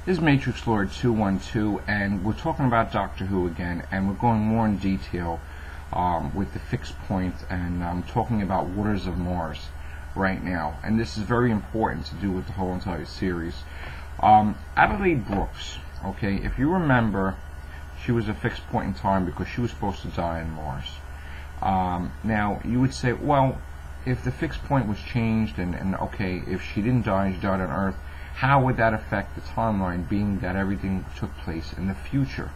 This is Matrix Lord 212, and we're talking about Doctor Who again, and we're going more in detail with the fixed point, and I'm talking about Waters of Mars right now. And this is very important to do with the whole entire series. Adelaide Brooks, okay, if you remember, she was a fixed point in time because she was supposed to die on Mars. Now, you would say, well, if the fixed point was changed, and okay, if she didn't die, she died on Earth, how would that affect the timeline, being that everything took place in the future?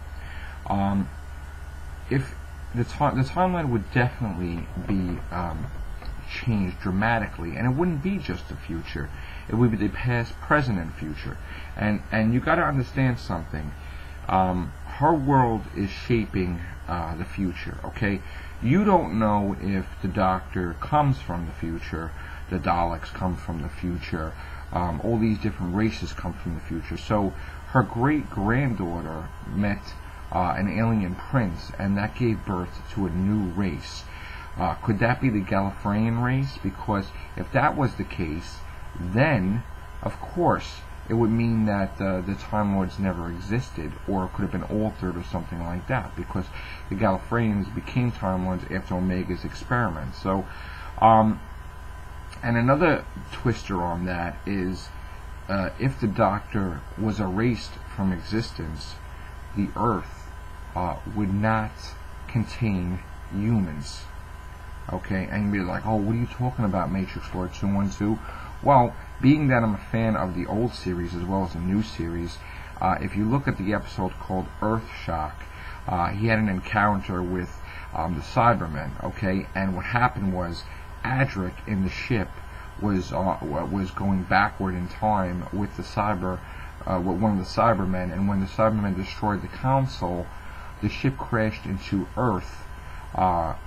If the timeline would definitely be changed dramatically, and it wouldn't be just the future; it would be the past, present, and future. And you got to understand something. Her world is shaping the future. Okay, you don't know if the Doctor comes from the future, the Daleks come from the future. All these different races come from the future. So her great-granddaughter met an alien prince, and that gave birth to a new race. Could that be the Gallifreyan race? Because if that was the case, then, of course, it would mean that the Time Lords never existed, or could have been altered or something like that, because the Gallifreyans became Time Lords after Omega's experiment. So, and another twister on that is, if the Doctor was erased from existence, the Earth would not contain humans. Okay, and you'd be like, oh, what are you talking about, Matrix Lord 212? Well, being that I'm a fan of the old series as well as the new series, if you look at the episode called Earth Shock, he had an encounter with the Cybermen, okay, and what happened was, Adric in the ship was going backward in time with the one of the Cybermen, and when the Cybermen destroyed the Council, the ship crashed into Earth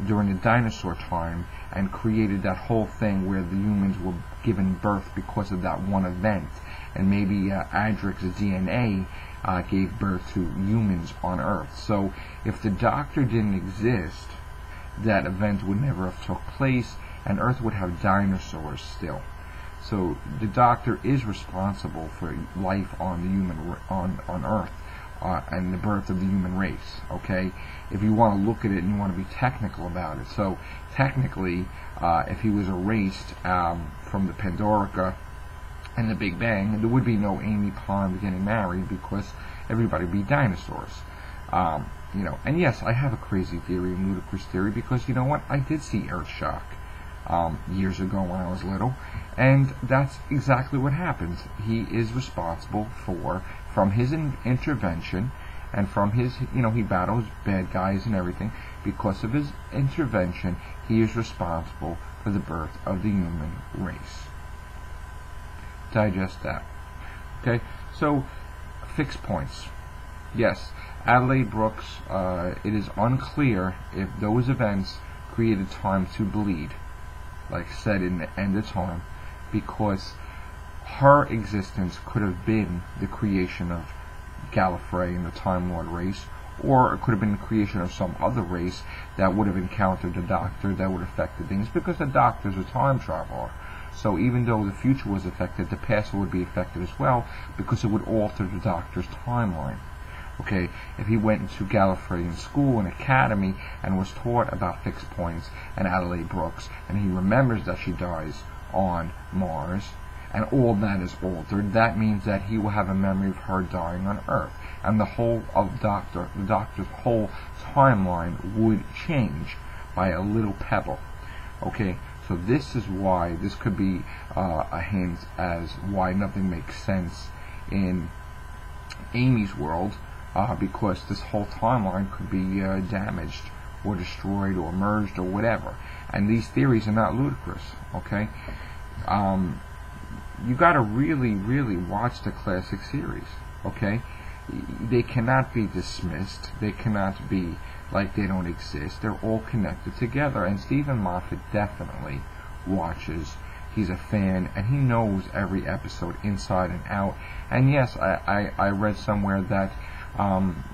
during the dinosaur time and created that whole thing where the humans were given birth because of that one event, and maybe Adric's DNA gave birth to humans on Earth. So if the Doctor didn't exist, that event would never have took place, and Earth would have dinosaurs still. So the Doctor is responsible for life on the on Earth and the birth of the human race. Okay, if you want to look at it and you want to be technical about it. So technically, if he was erased from the Pandorica and the Big Bang, there would be no Amy Pond getting married because everybody would be dinosaurs. You know, and yes, I have a crazy theory, a ludicrous theory, because you know what? I did see Earthshock years ago when I was little, and that's exactly what happened. He is responsible from his intervention, and from his, you know, he battles bad guys and everything. Because of his intervention, he is responsible for the birth of the human race. Digest that. Okay, so fixed points. Yes, Adelaide Brooks, it is unclear if those events created time to bleed, like said in the end of time, because her existence could have been the creation of Gallifrey and the Time Lord race, or it could have been the creation of some other race that would have encountered the Doctor that would have affected things, because the Doctor's a time traveler. So even though the future was affected, the past would be affected as well, because it would alter the Doctor's timeline. Okay, if he went into Gallifreyan school and academy and was taught about fixed points and Adelaide Brooks, and he remembers that she dies on Mars, and all that is altered, that means that he will have a memory of her dying on Earth, and the whole of the Doctor's whole timeline would change by a little pebble. Okay, so this is why this could be a hint as why nothing makes sense in Amy's world. Because this whole timeline could be damaged or destroyed or merged or whatever. And these theories are not ludicrous, okay? You got to really, really watch the classic series, okay? They cannot be dismissed. They cannot be like they don't exist. They're all connected together. And Stephen Moffat definitely watches. He's a fan, and he knows every episode inside and out. And yes, I read somewhere that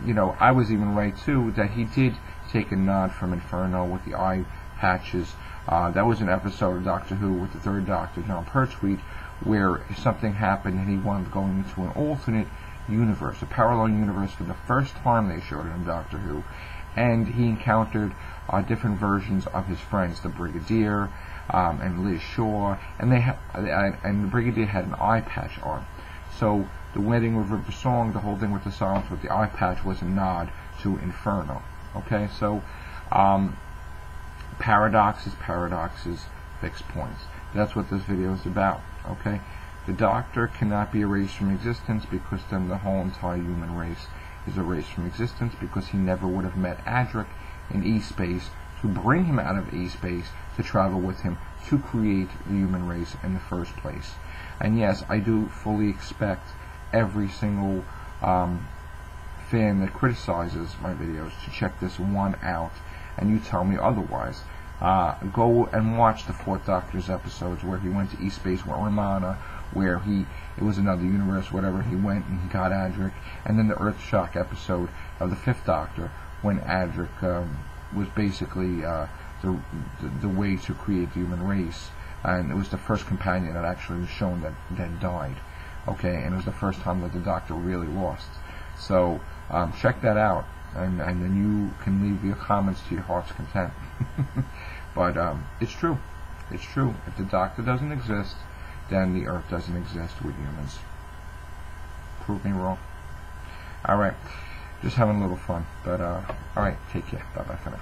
you know, I was even right too, that he did take a nod from Inferno with the eye patches. That was an episode of Doctor Who with the third Doctor, John Pertwee, where something happened and he wanted to go into an alternate universe, a parallel universe for the first time they showed it in Doctor Who, and he encountered different versions of his friends, the Brigadier and Liz Shaw, and and the Brigadier had an eye patch on. So the Wedding with River Song, the whole thing with the silence with the eye patch, was a nod to Inferno. Okay, so paradoxes, fixed points. That's what this video is about. Okay, the Doctor cannot be erased from existence, because then the whole entire human race is erased from existence, because he never would have met Adric in E-space to bring him out of E-space to travel with him to create the human race in the first place. And yes, I do fully expect every single fan that criticizes my videos to check this one out, and you tell me otherwise. Go and watch the Fourth Doctor's episodes where he went to E-space with Romana, where it was another universe, whatever, he went and he got Adric, and then the Earthshock episode of the Fifth Doctor, when Adric was basically the way to create the human race, and it was the first companion that actually was shown that died. Okay, and it was the first time that the Doctor really lost. So check that out, and then you can leave your comments to your heart's content. But it's true. It's true. If the Doctor doesn't exist, then the Earth doesn't exist with humans. Prove me wrong. Alright, just having a little fun. But alright, take care. Bye-bye for now.